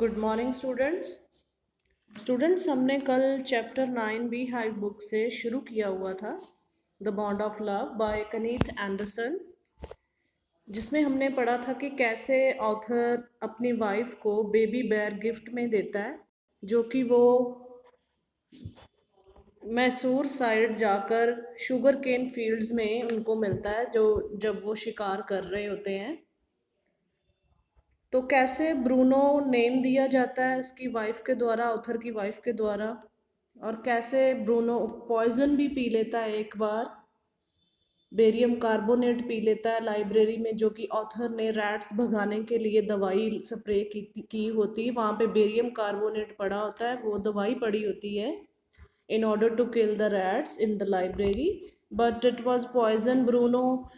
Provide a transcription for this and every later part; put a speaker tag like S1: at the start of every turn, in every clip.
S1: Good morning students हमने कल chapter 9 bee hive book से शुरू किया हुआ था the bond of love by Kenneth Anderson, जिसमें हमने पढ़ा था कि कैसे ऑथर अपनी वाइफ को बेबी बेयर गिफ्ट में देता है, जो कि वो मैसूर साइड जाकर शुगर केन फील्ड्स में उनको मिलता है जो जब वो शिकार कर रहे होते हैं। तो कैसे ब्रूनो नेम दिया जाता है उसकी वाइफ के द्वारा, ऑथर की वाइफ के द्वारा, और कैसे ब्रूनो पॉइजन भी पी लेता है। एक बार बेरियम कार्बोनेट पी लेता है लाइब्रेरी में, जो कि ऑथर ने रैट्स भगाने के लिए दवाई स्प्रे की होती है। वहाँ पे बेरियम कार्बोनेट पड़ा होता है, वो दवाई पड़ी होती है in order to kill the rats in the library, but it was poison. Bruno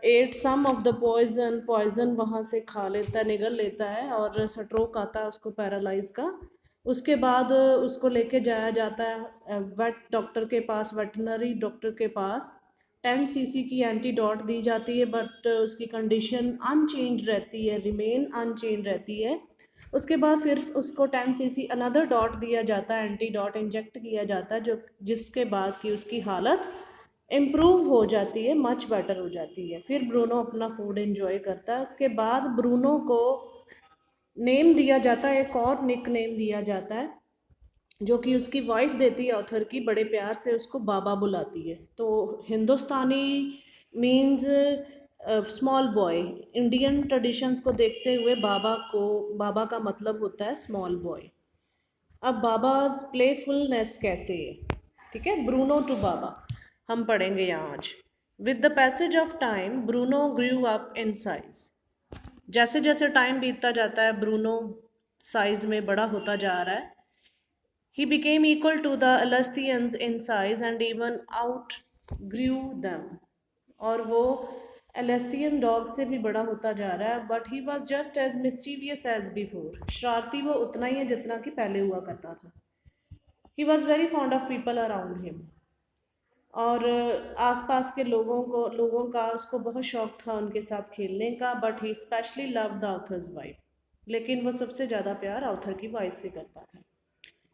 S1: ate some of the poison वहाँ से खा लेता है, निगल लेता है, और स्ट्रोक आता है उसको, पैरालाइज का। उसके बाद उसको लेके जाया जाता है वेट डॉक्टर के पास, वेटनरी डॉक्टर के पास। 10 सीसी की एंटीडोट दी जाती है, बट उसकी कंडीशन अनचेंज रहती है, रिमेन अनचेंज रहती है। उसके बाद फिर उसको 10 सीसी अनदर डॉट दिया जाता है, एंटी डॉट इंजेक्ट किया जाता है, जो जिसके बाद कि उसकी हालत इम्प्रूव हो जाती है, मच बेटर हो जाती है। फिर ब्रूनो अपना फूड एंजॉय करता है। उसके बाद ब्रूनो को नेम दिया जाता है, एक और निक नेम दिया जाता है, जो कि उसकी वाइफ देती है ऑथर की, बड़े प्यार से उसको बाबा बुलाती है। तो Hindustani means small boy, Indian traditions को देखते हुए बाबा का मतलब होता है स्मॉल बॉय। अब बाबाज प्लेफुलनेस कैसे है, ठीक है, ब्रूनो टू बाबा हम पढ़ेंगे यहाँ आज। With the passage of time Bruno grew up in size. जैसे जैसे टाइम बीतता जाता है ब्रूनो साइज में बड़ा होता जा रहा है। He became equal to the Alestians in size and even outgrew them. और वो एलेस्टियन डॉग से भी बड़ा होता जा रहा है। But he was just as mischievous as before. शरारती वो उतना ही है जितना कि पहले हुआ करता था। He was very fond of people around him. और आसपास के लोगों का उसको बहुत शौक था उनके साथ खेलने का। But he specially love the author's wife. लेकिन वो सबसे ज़्यादा प्यार ऑथर की वाइफ से करता था।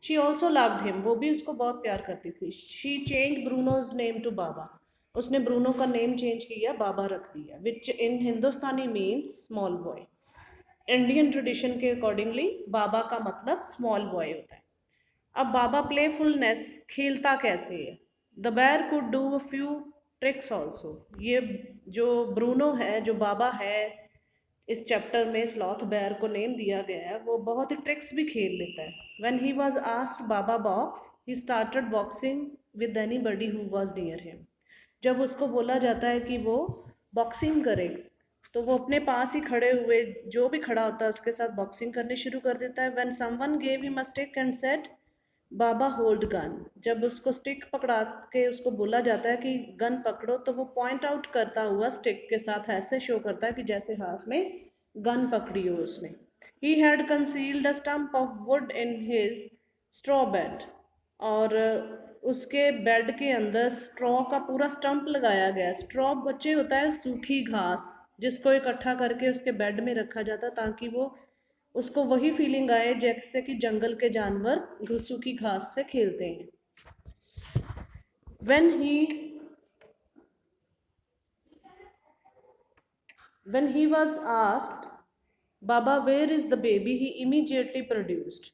S1: शी ऑल्सो लव्ड हिम, वो भी उसको बहुत प्यार करती थी। She change Bruno's name to Baba. उसने ब्रूनो का नेम चेंज किया, बाबा रख दिया, which in Hindustani means small boy. Indian tradition के अकॉर्डिंगली बाबा का मतलब स्मॉल बॉय होता है। अब बाबा प्लेफुलनेस, खेलता कैसे है। The bear could do a few tricks also. ये जो ब्रूनो है, जो बाबा है, इस चैप्टर में स्लॉथ बेयर को नेम दिया गया है, वो बहुत ही ट्रिक्स भी खेल लेता है। When he was asked Baba box, he started boxing with anybody who was near him. जब उसको बोला जाता है कि वो बॉक्सिंग करे, तो वो अपने पास ही खड़े हुए जो भी खड़ा होता है उसके साथ बॉक्सिंग करने शुरू कर देता है। When someone gave him a stick and said Baba hold gun. जब उसको स्टिक पकड़ा के उसको बोला जाता है कि गन पकड़ो, तो वो पॉइंट आउट करता हुआ स्टिक के साथ ऐसे शो करता है कि जैसे हाथ में गन पकड़ी हो उसने। He had concealed a stump of would in his straw bed. और उसके बेड के अंदर स्ट्रॉ का पूरा स्टंप लगाया गया। स्ट्रॉ बच्चे होता है सूखी घास, जिसको इकट्ठा करके उसके बेड में रखा जाता ताकि वो उसको वही फीलिंग आए जैसे कि जंगल के जानवर सूखी घास से खेलते हैं। When he was asked, Baba, where is the baby? He immediately produced.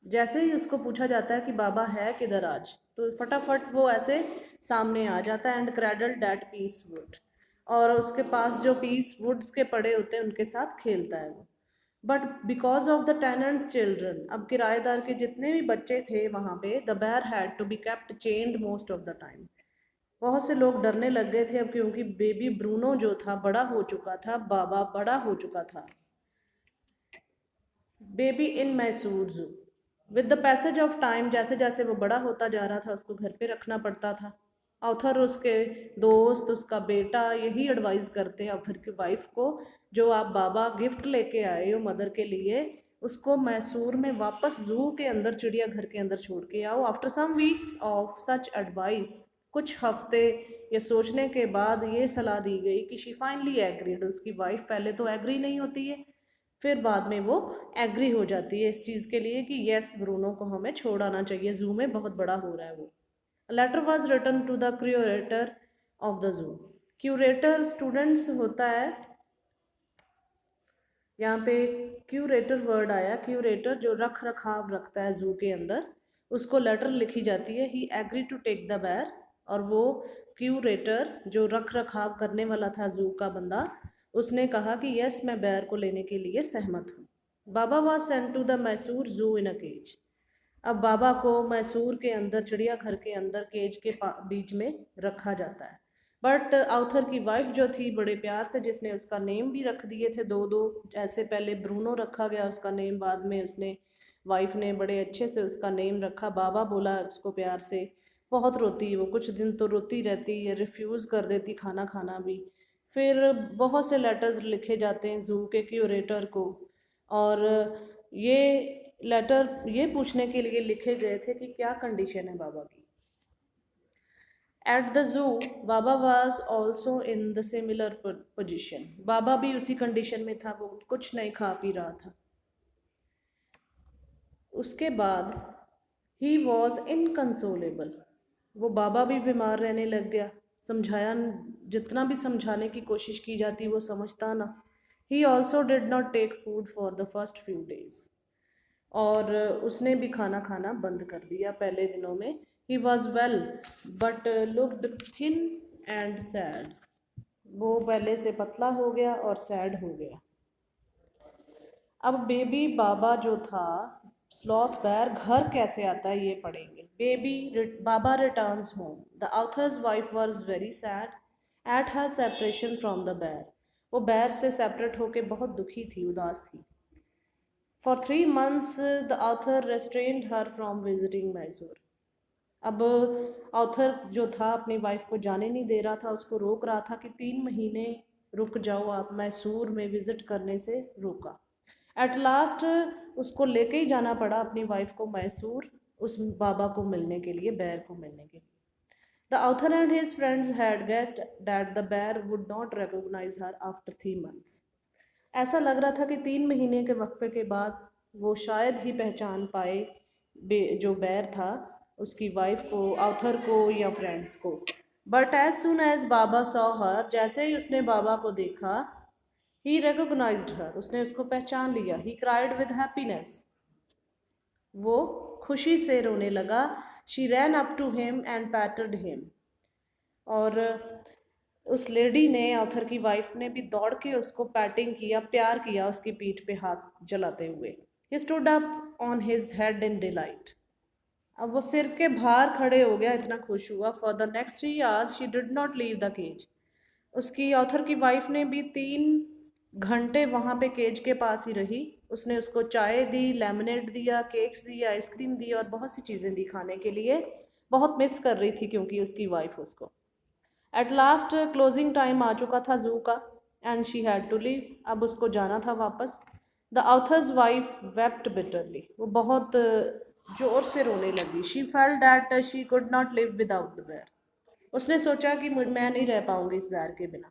S1: जैसे ही उसको पूछा जाता है कि बाबा है किधर आज, तो फटाफट वो ऐसे सामने आ जाता है। And cradle that piece wood, और उसके पास जो पीस वुड्स के पड़े होते हैं उनके साथ खेलता है वो। But because of the tenants children, अब किराएदार के जितने भी बच्चे थे वहाँ पे, the bear had to be kept chained most of the time. बहुत से लोग डरने लग गए थे अब, क्योंकि बेबी ब्रूनो जो था बड़ा हो चुका था, बाबा बड़ा हो चुका था। बेबी इन मैसूर जू। With the passage of time, जैसे जैसे वो बड़ा होता जा रहा था उसको घर पे रखना पड़ता था। ऑथर, उसके दोस्त, उसका बेटा यही एडवाइस करते हैं ऑथर की वाइफ को, जो आप बाबा गिफ्ट लेके आए हो मदर के लिए, उसको मैसूर में वापस जू के अंदर, चिड़ियाघर के अंदर छोड़ के आओ। After some weeks of such advice, कुछ हफ्ते ये सोचने के बाद ये सलाह दी गई कि शी फाइनली एग्रीड। उसकी वाइफ पहले तो एग्री नहीं होती है, फिर बाद में वो एग्री हो जाती है इस चीज़ के लिए कि यस ब्रूनो को हमें छोड़ आना चाहिए, ज़ू में बहुत बड़ा हो रहा है वो। Letter was written to the curator of the zoo. Curator students होता है, यहाँ पे क्यूरेटर वर्ड आया, क्यूरेटर जो रख रखाव रखता है ज़ू के अंदर, उसको लेटर लिखी जाती है ही एग्री टू टेक द बेर, और वो क्यूरेटर जो रख रखाव करने वाला था ज़ू का बंदा, उसने कहा कि यस मैं बेर को लेने के लिए सहमत हूँ। Baba was sent to the Mysore zoo in a cage. अब बाबा को मैसूर के अंदर चिड़ियाघर के अंदर केज के बीच में रखा जाता है। बट आउथर की वाइफ जो थी बड़े प्यार से, जिसने उसका नेम भी रख दिए थे दो दो, ऐसे पहले ब्रूनो रखा गया उसका नेम, बाद में उसने वाइफ ने बड़े अच्छे से उसका नेम रखा। बाबा बोला उसको प्यार से, बहुत रोती है वो, कुछ दिन तो रोती रहती है, रिफ्यूज़ कर देती खाना खाना भी। फिर बहुत से लेटर्स लिखे जाते हैं ज़ू के क्यूरेटर को, और ये लेटर ये पूछने के लिए लिखे गए थे कि क्या कंडीशन है बाबा की। At the zoo Baba was also in the similar position. Baba भी उसी कंडीशन में था, वो कुछ नहीं खा पी रहा था। उसके बाद ही वॉज इनकंसोलेबल, वो बाबा भी बीमार रहने लग गया। समझाया, जितना भी समझाने की कोशिश की जाती वो समझता ना। He also did not take food for the first few days, और उसने भी खाना खाना बंद कर दिया पहले दिनों में। He was well but looked thin and sad, वो पहले से पतला हो गया और सैड हो गया। अब बेबी बाबा जो था स्लॉथ बेर घर कैसे आता है ये पढ़ेंगे। Baby Baba returns home, the author's wife was very sad at her separation from the बेर, वो बेर से सेपरेट होके बहुत दुखी थी, उदास थी। For 3 months, the author restrained her from visiting Mysore. अब ऑथर जो था अपनी वाइफ को जाने नहीं दे रहा था, उसको रोक रहा था कि 3 महीने रुक जाओ आप, मैसूर में विजिट करने से रोका। एट लास्ट उसको लेके ही जाना पड़ा अपनी वाइफ को मैसूर, उस बाबा को मिलने के लिए, बैर को मिलने के लिए। The author and his friends had guessed that the bear would not recognise her after 3 months। ऐसा लग रहा था कि 3 महीने के वक्फे के बाद वो शायद ही पहचान पाए जो बैर था उसकी वाइफ को, आउथर को या फ्रेंड्स को। But as soon as Baba saw her, जैसे ही उसने बाबा को देखा, ही रिकॉग्नाइज्ड हर, उसने उसको पहचान लिया। ही क्राइड विद हैप्पीनेस, वो खुशी से रोने लगा। She ran up to him and patted him, और उस लेडी ने, ऑथर की वाइफ ने भी दौड़ के उसको पैटिंग किया, प्यार किया उसकी पीठ पे हाथ जलाते हुए। He stood up on his head in delight, अब वो सिर के बाहर खड़े हो गया, इतना खुश हुआ। For the next 3 hours she did not leave the cage, उसकी ऑथर की वाइफ ने भी 3 घंटे वहाँ पे केज के पास ही रही। उसने उसको चाय दी, लेमनेड दिया, केक्स दिया, आइसक्रीम दी और बहुत सी चीज़ें दी खाने के लिए। बहुत मिस कर रही थी क्योंकि उसकी वाइफ उसको। एट लास्ट क्लोजिंग टाइम आ चुका था ज़ू का, and she had to leave, अब उसको जाना था वापस। The author's wife wept bitterly, वो बहुत ज़ोर से रोने लगी। She felt that she could not live without the bear, उसने सोचा कि मैं नहीं रह पाऊंगी इस बेर के बिना।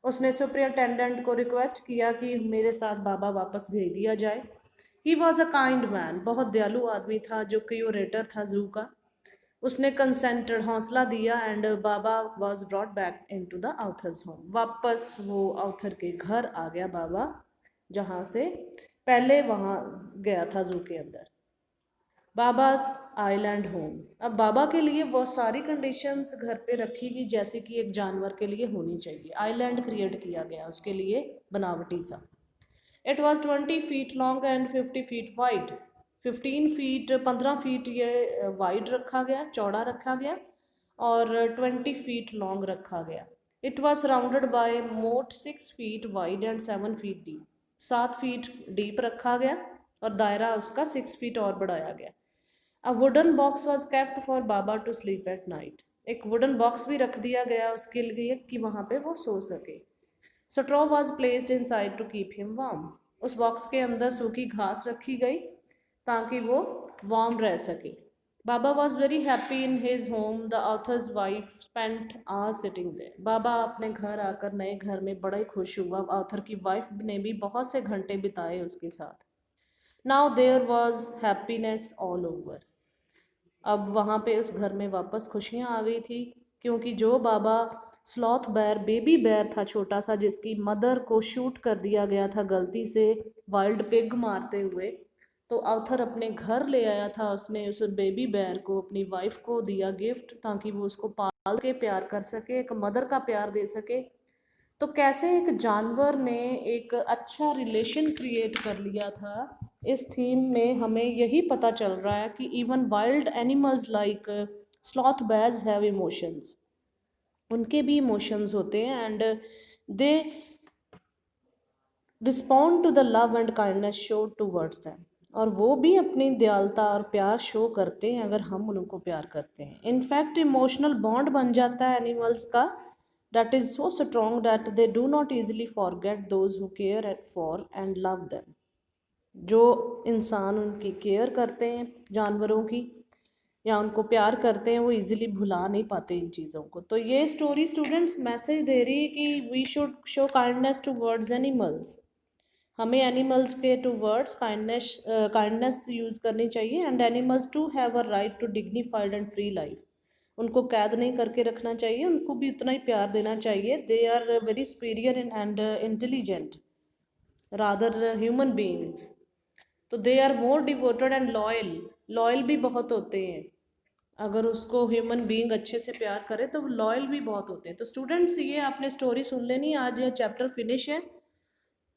S1: उसने सुपरिटेंडेंट को रिक्वेस्ट किया कि मेरे साथ बाबा वापस भेज दिया जाए। He was a kind man, बहुत दयालु आदमी था जो क्यूरेटर था ज़ू का। उसने कंसेंटेड, हौसला दिया, and Baba was brought back into the author's home, वापस वो आउथर के घर आ गया बाबा, जहाँ से पहले वहाँ गया था ज़ू के अंदर। बाबाज आइलैंड होम, अब बाबा के लिए वो सारी कंडीशंस घर पे रखी गई जैसे कि एक जानवर के लिए होनी चाहिए। आइलैंड क्रिएट किया गया उसके लिए बनावटी सा। It was 20 feet long and 50 feet wide, 15 feet 15 feet ये वाइड रखा गया, चौड़ा रखा गया, और 20 फीट लॉन्ग रखा गया। इट वॉज सराउंडेड बाय मोट 6 feet wide and 7 feet deep, 7 feet deep रखा गया और दायरा उसका 6 फीट और बढ़ाया गया। A wooden box was kept for Baba to sleep at night, एक वुडन बॉक्स भी रख दिया गया उसके लिए कि वहाँ पे वो सो सके। Straw was placed inside to keep him warm, उस बॉक्स के अंदर सूखी घास रखी गई ताकि वो वार्म रह सके। Baba was very happy in his home. The author's wife spent hours sitting there. बाबा अपने घर आकर नए घर में बड़ा ही खुश हुआ. ऑथर की वाइफ ने भी बहुत से घंटे बिताए उसके साथ. Now there was happiness all over. अब वहाँ पे उस घर में वापस खुशियाँ आ गई थी, क्योंकि जो बाबा स्लॉथ बैर, बेबी बैर था छोटा सा, जिसकी मदर को शूट कर दिया गया था गलती से वाइल्ड पिग मारते हुए, तो आर्थर अपने घर ले आया था. उसने उस बेबी बैर को अपनी वाइफ को दिया गिफ्ट, ताकि वो उसको पाल के प्यार कर सके, एक मदर का प्यार दे सके. तो कैसे एक जानवर ने एक अच्छा रिलेशन क्रिएट कर लिया था, इस थीम में हमें यही पता चल रहा है कि even wild animals like sloth bears have emotions. उनके भी इमोशंस होते हैं, and they respond to the love and kindness showed towards them. और वो भी अपनी दयालुता और प्यार शो करते हैं अगर हम उनको प्यार करते हैं. इनफैक्ट इमोशनल बॉन्ड बन जाता है एनिमल्स का, that is so strong that they do not easily forget those who care for and love them. जो इंसान उनकी केयर करते हैं जानवरों की या उनको प्यार करते हैं, वो इजीली भुला नहीं पाते इन चीज़ों को. तो ये स्टोरी स्टूडेंट्स मैसेज दे रही है कि we should show kindness towards animals. हमें एनिमल्स के टू वर्ड्स काइंडनेस यूज़ करनी चाहिए, and animals too have a right to dignified and free life. उनको कैद नहीं करके रखना चाहिए, उनको भी उतना ही प्यार देना चाहिए. They are very superior and intelligent rather human beings. तो they are more devoted and loyal. Loyal भी बहुत होते हैं. अगर उसको ह्यूमन बीइंग अच्छे से प्यार करे तो लॉयल भी बहुत होते हैं. तो स्टूडेंट्स, ये आपने स्टोरी सुन लेनी, आज ये चैप्टर फिनिश है.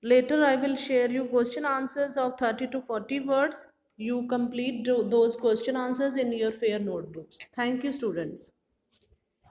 S1: Later, I will share you question answers of 30 to 40 words. You complete those question answers in your fair notebooks. Thank you, students.